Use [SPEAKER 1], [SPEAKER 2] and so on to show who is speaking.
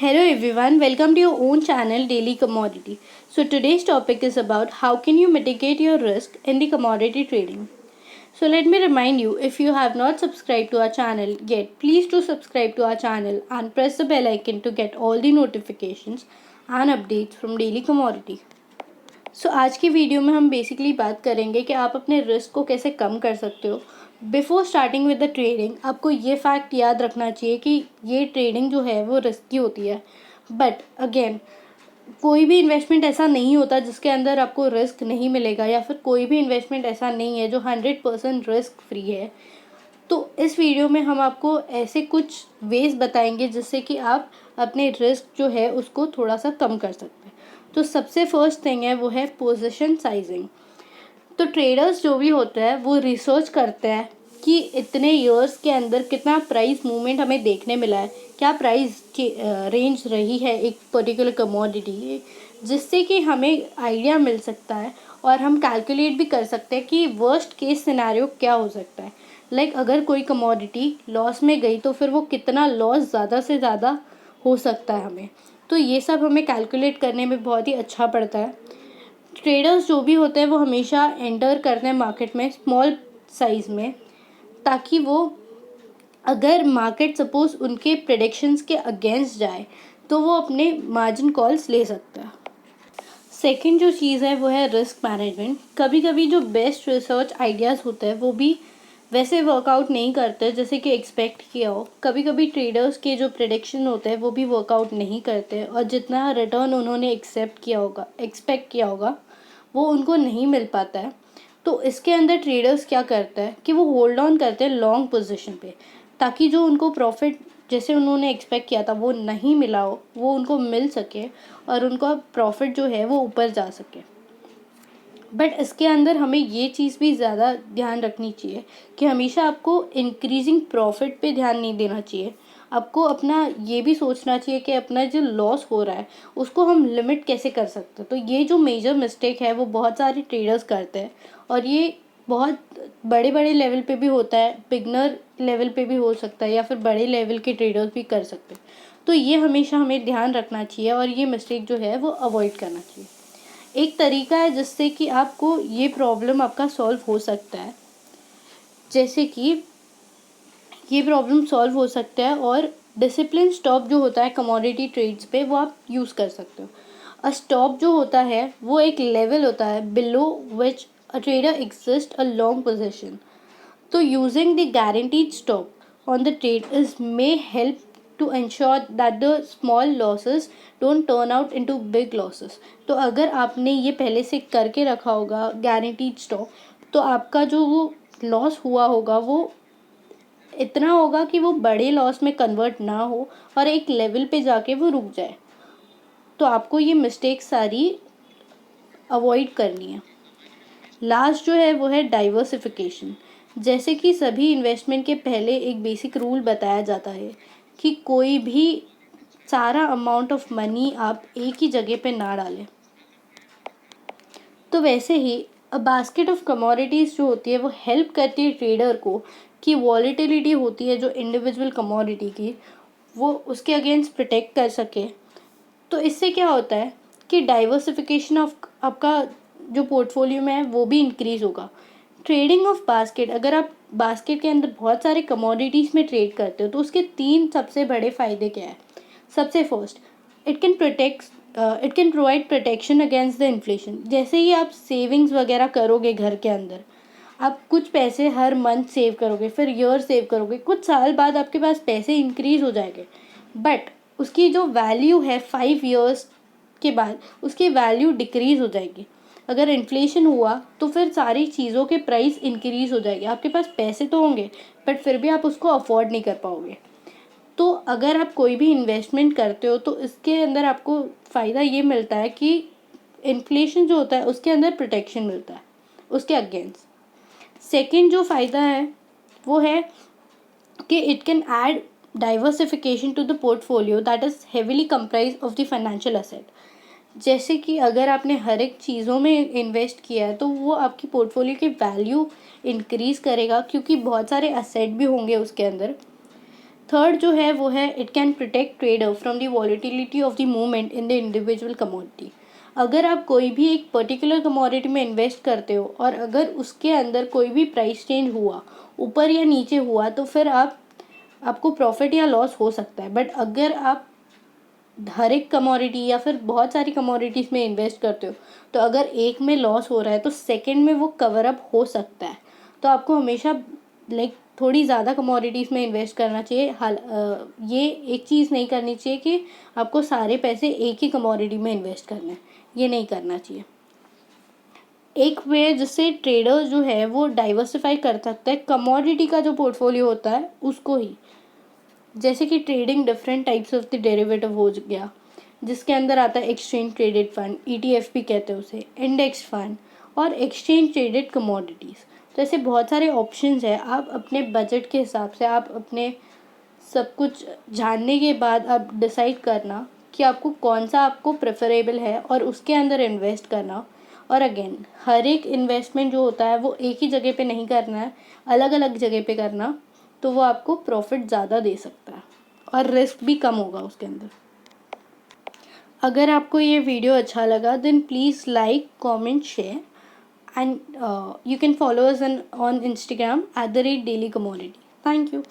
[SPEAKER 1] Hello everyone, welcome to your own channel Daily Commodity. So today's topic is about how can you mitigate your risk in the commodity trading. So let me remind you, if you have not subscribed to our channel yet, please do subscribe to our channel and press the bell icon to get all the notifications and updates from Daily Commodity. आज की video में हम basically बात करेंगे कि आप अपने risk को कैसे कम कर सकते हो। Before starting with the trading आपको ये फैक्ट याद रखना चाहिए कि ये ट्रेडिंग जो है वो रिस्की होती है, बट अगेन कोई भी इन्वेस्टमेंट ऐसा नहीं होता जिसके अंदर आपको रिस्क नहीं मिलेगा, या फिर कोई भी इन्वेस्टमेंट ऐसा नहीं है जो 100% रिस्क फ्री है। तो इस वीडियो में हम आपको ऐसे कुछ वेज बताएंगे जिससे कि आप अपने रिस्क जो है उसको थोड़ा सा कम कर सकते हैं। तो सबसे फर्स्ट थिंग है वो है पोजीशन साइजिंग। तो ट्रेडर्स जो भी होते हैं वो रिसर्च करते हैं कि इतने ईयर्स के अंदर कितना प्राइस मूवमेंट हमें देखने मिला है, क्या प्राइस की रेंज रही है एक पर्टिकुलर कमोडिटी, जिससे कि हमें आइडिया मिल सकता है और हम कैलकुलेट भी कर सकते हैं कि वर्स्ट केस सिनेरियो क्या हो सकता है। लाइक अगर कोई कमोडिटी लॉस में गई तो फिर वो कितना लॉस ज़्यादा से ज़्यादा हो सकता है हमें। तो ये सब हमें कैलकुलेट करने में बहुत ही अच्छा पड़ता है। ट्रेडर्स जो भी होते हैं वो हमेशा एंटर करते हैं मार्केट में स्मॉल साइज़ में, ताकि वो अगर मार्केट सपोज उनके प्रेडिक्शंस के अगेंस्ट जाए तो वो अपने मार्जिन कॉल्स ले सकता है। सेकंड जो चीज़ है वो है रिस्क मैनेजमेंट। कभी कभी जो बेस्ट रिसर्च आइडियाज़ होते हैं वो भी वैसे वर्कआउट नहीं करते जैसे कि एक्सपेक्ट किया हो। कभी कभी ट्रेडर्स के जो प्रेडिक्शन होते हैं वो भी वर्कआउट नहीं करते और जितना रिटर्न उन्होंने एक्सपेक्ट किया होगा वो उनको नहीं मिल पाता है। तो इसके अंदर ट्रेडर्स क्या करते हैं कि वो होल्ड ऑन करते हैं लॉन्ग पोजीशन पे, ताकि जो उनको प्रॉफिट जैसे उन्होंने एक्सपेक्ट किया था वो नहीं मिला हो वो उनको मिल सके और उनका प्रॉफिट जो है वो ऊपर जा सके। बट इसके अंदर हमें ये चीज़ भी ज़्यादा ध्यान रखनी चाहिए कि हमेशा आपको इंक्रीजिंग प्रॉफिट पे ध्यान नहीं देना चाहिए। आपको अपना ये भी सोचना चाहिए कि अपना जो लॉस हो रहा है उसको हम लिमिट कैसे कर सकते हैं। तो ये जो मेजर मिस्टेक है वो बहुत सारे ट्रेडर्स करते हैं और ये बहुत बड़े बड़े लेवल पे भी होता है, बिगनर लेवल पे भी हो सकता है, या फिर बड़े लेवल के ट्रेडर्स भी कर सकते हैं। तो ये हमेशा हमें ध्यान रखना चाहिए और ये मिस्टेक जो है वो अवॉइड करना चाहिए। एक तरीका है जिससे कि आपको ये प्रॉब्लम आपका सॉल्व हो सकता है, जैसे कि ये प्रॉब्लम सॉल्व हो सकता है और डिसिप्लिन स्टॉप जो होता है कमोडिटी ट्रेड्स पे वो आप यूज़ कर सकते हो। अ स्टॉप जो होता है वो एक लेवल होता है below which a trader exist a long position. तो using the guaranteed stop on the trade is may help to ensure that the small losses don't turn out into big losses। तो अगर आपने ये पहले से करके रखा होगा गारंटीड स्टॉप तो आपका जो वो लॉस हुआ होगा वो इतना होगा कि वो बड़े लॉस में कन्वर्ट ना हो और एक लेवल पे जाके वो रुक जाए। तो आपको ये मिस्टेक सारी अवॉइड करनी है। लास्ट जो है वो है डाइवर्सिफिकेशन। जैसे कि सभी इन्वेस्टमेंट के पहले एक बेसिक रूल बताया जाता है कि कोई भी सारा अमाउंट ऑफ मनी आप एक ही जगह पे ना डालें। तो वैसे ही अ बास्केट ऑफ कमोडिटीज़ जो होती है वो हेल्प करती है ट्रेडर को कि वॉलेटिलिटी होती है जो इंडिविजुअल कमोडिटी की वो उसके अगेंस्ट प्रोटेक्ट कर सके। तो इससे क्या होता है कि डाइवर्सिफिकेशन ऑफ आपका जो पोर्टफोलियो में है वो भी इंक्रीज़ होगा। ट्रेडिंग ऑफ बास्केट, अगर आप बास्केट के अंदर बहुत सारे कमोडिटीज़ में ट्रेड करते हो तो उसके 3 सबसे बड़े फ़ायदे क्या है। सबसे first, it can provide protection against the inflation. जैसे ही आप सेविंग्स वगैरह करोगे घर के अंदर, आप कुछ पैसे हर मंथ सेव करोगे, फिर ईयर सेव करोगे, कुछ साल बाद आपके पास पैसे इंक्रीज़ हो जाएंगे, बट उसकी जो वैल्यू है 5 ईयर्स के बाद उसकी वैल्यू डिक्रीज़ हो जाएगी। अगर इन्फ्लेशन हुआ तो फिर सारी चीज़ों के प्राइस इंक्रीज़ हो जाएगी। आपके पास पैसे तो होंगे बट फिर भी आप उसको अफोर्ड नहीं कर पाओगे। तो अगर आप कोई भी इन्वेस्टमेंट करते हो तो इसके अंदर आपको फ़ायदा ये मिलता है कि इन्फ्लेशन जो होता है उसके अंदर प्रोटेक्शन मिलता है उसके अगेंस्ट। सेकंड जो फ़ायदा है वो है कि it can add diversification to the portfolio that is heavily comprise of the financial asset. जैसे कि अगर आपने हर एक चीज़ों में इन्वेस्ट किया है तो वो आपकी पोर्टफोलियो की वैल्यू इंक्रीज़ करेगा क्योंकि बहुत सारे असेट भी होंगे उसके अंदर। थर्ड जो है वो है it can protect trader from the volatility of the movement in the individual commodity. अगर आप कोई भी एक पर्टिकुलर कमोडिटी में इन्वेस्ट करते हो और अगर उसके अंदर कोई भी प्राइस चेंज हुआ, ऊपर या नीचे हुआ, तो फिर आपको प्रॉफिट या लॉस हो सकता है। बट अगर आप हर एक कमोडिटी या फिर बहुत सारी कमोडिटीज़ में इन्वेस्ट करते हो, तो अगर एक में लॉस हो रहा है तो सेकंड में वो कवर अप हो सकता है। तो आपको हमेशा थोड़ी ज़्यादा कमोडिटीज़ में इन्वेस्ट करना चाहिए। ये एक चीज़ नहीं करनी चाहिए कि आपको सारे पैसे एक ही कमोडिटी में इन्वेस्ट करने हैं, ये नहीं करना चाहिए। एक वे जिससे ट्रेडर जो है वो डाइवर्सिफाई कर सकता है कमोडिटी का जो पोर्टफोलियो होता है उसको ही, जैसे कि trading different types of the derivative हो गया, जिसके अंदर आता है एक्सचेंज ट्रेडेड फंड, ETF भी कहते हैं उसे, इंडेक्स फंड और एक्सचेंज ट्रेडेड कमोडिटीज़। तो ऐसे बहुत सारे ऑप्शंस हैं। आप अपने बजट के हिसाब से, आप अपने सब कुछ जानने के बाद आप डिसाइड करना कि आपको कौन सा आपको प्रेफरेबल है और उसके अंदर इन्वेस्ट करना। और अगेन हर एक इन्वेस्टमेंट जो होता है वो एक ही जगह पे नहीं करना है, अलग अलग जगह पे करना, तो वो आपको प्रॉफिट ज़्यादा दे सकता है और रिस्क भी कम होगा उसके अंदर। अगर आपको ये वीडियो अच्छा लगा then please like, comment, share and you can follow us on Instagram @dailycommodity. Thank you.